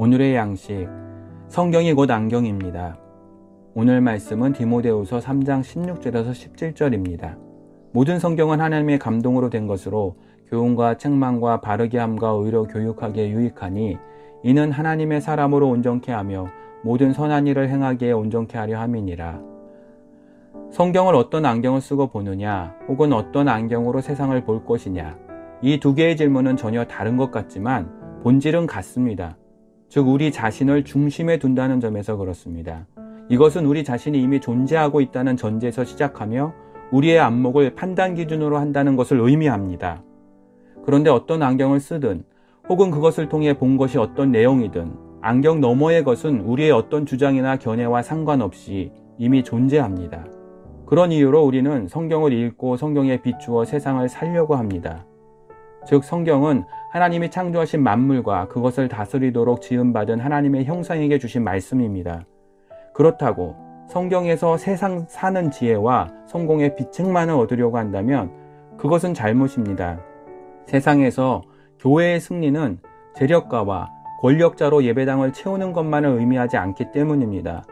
오늘의 양식, 성경이 곧 안경입니다. 오늘 말씀은 디모데후서 3장 16절에서 17절입니다. 모든 성경은 하나님의 감동으로 된 것으로 교훈과 책망과 바르게 함과 의로 교육하기에 유익하니 이는 하나님의 사람으로 온전케 하며 모든 선한 일을 행하기에 온전케 하려 함이니라. 성경을 어떤 안경을 쓰고 보느냐, 혹은 어떤 안경으로 세상을 볼 것이냐, 이 두 개의 질문은 전혀 다른 것 같지만 본질은 같습니다. 즉 우리 자신을 중심에 둔다는 점에서 그렇습니다. 이것은 우리 자신이 이미 존재하고 있다는 전제에서 시작하며 우리의 안목을 판단 기준으로 한다는 것을 의미합니다. 그런데 어떤 안경을 쓰든 혹은 그것을 통해 본 것이 어떤 내용이든 안경 너머의 것은 우리의 어떤 주장이나 견해와 상관없이 이미 존재합니다. 그런 이유로 우리는 성경을 읽고 성경에 비추어 세상을 살려고 합니다. 즉 성경은 하나님이 창조하신 만물과 그것을 다스리도록 지음받은 하나님의 형상에게 주신 말씀입니다. 그렇다고 성경에서 세상 사는 지혜와 성공의 비책만을 얻으려고 한다면 그것은 잘못입니다. 세상에서 교회의 승리는 재력가와 권력자로 예배당을 채우는 것만을 의미하지 않기 때문입니다.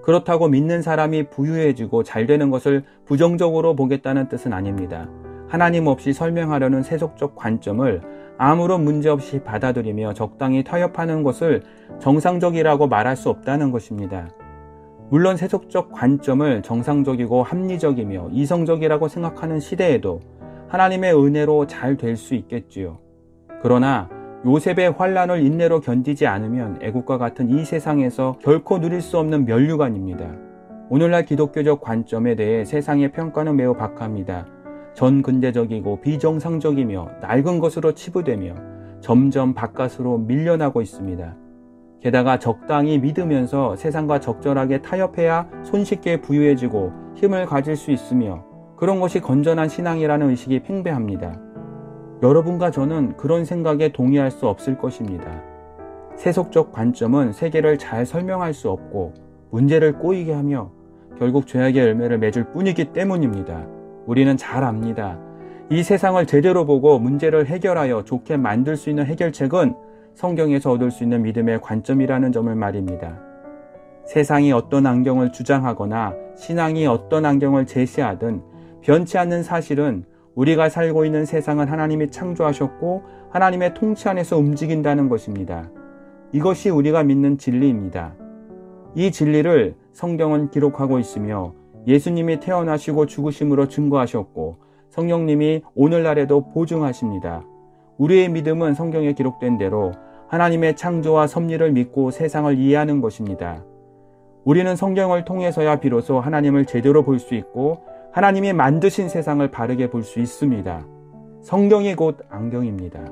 그렇다고 믿는 사람이 부유해지고 잘 되는 것을 부정적으로 보겠다는 뜻은 아닙니다. 하나님 없이 설명하려는 세속적 관점을 아무런 문제 없이 받아들이며 적당히 타협하는 것을 정상적이라고 말할 수 없다는 것입니다. 물론 세속적 관점을 정상적이고 합리적이며 이성적이라고 생각하는 시대에도 하나님의 은혜로 잘 될 수 있겠지요. 그러나 요셉의 환난을 인내로 견디지 않으면 애국과 같은 이 세상에서 결코 누릴 수 없는 면류관입니다. 오늘날 기독교적 관점에 대해 세상의 평가는 매우 박합니다. 전근대적이고 비정상적이며 낡은 것으로 치부되며 점점 바깥으로 밀려나고 있습니다. 게다가 적당히 믿으면서 세상과 적절하게 타협해야 손쉽게 부유해지고 힘을 가질 수 있으며 그런 것이 건전한 신앙이라는 의식이 팽배합니다. 여러분과 저는 그런 생각에 동의할 수 없을 것입니다. 세속적 관점은 세계를 잘 설명할 수 없고 문제를 꼬이게 하며 결국 죄악의 열매를 맺을 뿐이기 때문입니다. 우리는 잘 압니다. 이 세상을 제대로 보고 문제를 해결하여 좋게 만들 수 있는 해결책은 성경에서 얻을 수 있는 믿음의 관점이라는 점을 말입니다. 세상이 어떤 안경을 주장하거나 신앙이 어떤 안경을 제시하든 변치 않는 사실은 우리가 살고 있는 세상은 하나님이 창조하셨고 하나님의 통치 안에서 움직인다는 것입니다. 이것이 우리가 믿는 진리입니다. 이 진리를 성경은 기록하고 있으며 예수님이 태어나시고 죽으심으로 증거하셨고 성령님이 오늘날에도 보증하십니다. 우리의 믿음은 성경에 기록된 대로 하나님의 창조와 섭리를 믿고 세상을 이해하는 것입니다. 우리는 성경을 통해서야 비로소 하나님을 제대로 볼 수 있고 하나님이 만드신 세상을 바르게 볼 수 있습니다. 성경이 곧 안경입니다.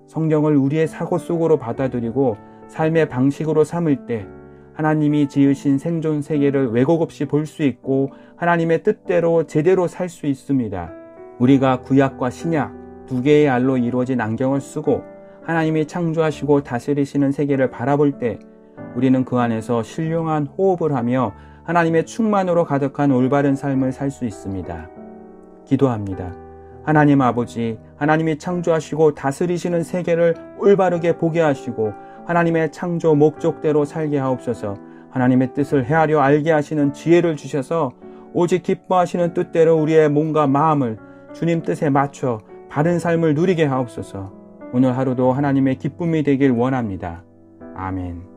성경을 우리의 사고 속으로 받아들이고 삶의 방식으로 삼을 때 하나님이 지으신 생존 세계를 왜곡 없이 볼 수 있고 하나님의 뜻대로 제대로 살 수 있습니다. 우리가 구약과 신약 두 개의 알로 이루어진 안경을 쓰고 하나님이 창조하시고 다스리시는 세계를 바라볼 때 우리는 그 안에서 신령한 호흡을 하며 하나님의 충만으로 가득한 올바른 삶을 살 수 있습니다. 기도합니다. 하나님 아버지, 하나님이 창조하시고 다스리시는 세계를 올바르게 보게 하시고 하나님의 창조 목적대로 살게 하옵소서. 하나님의 뜻을 헤아려 알게 하시는 지혜를 주셔서 오직 기뻐하시는 뜻대로 우리의 몸과 마음을 주님 뜻에 맞춰 바른 삶을 누리게 하옵소서. 오늘 하루도 하나님의 기쁨이 되길 원합니다. 아멘.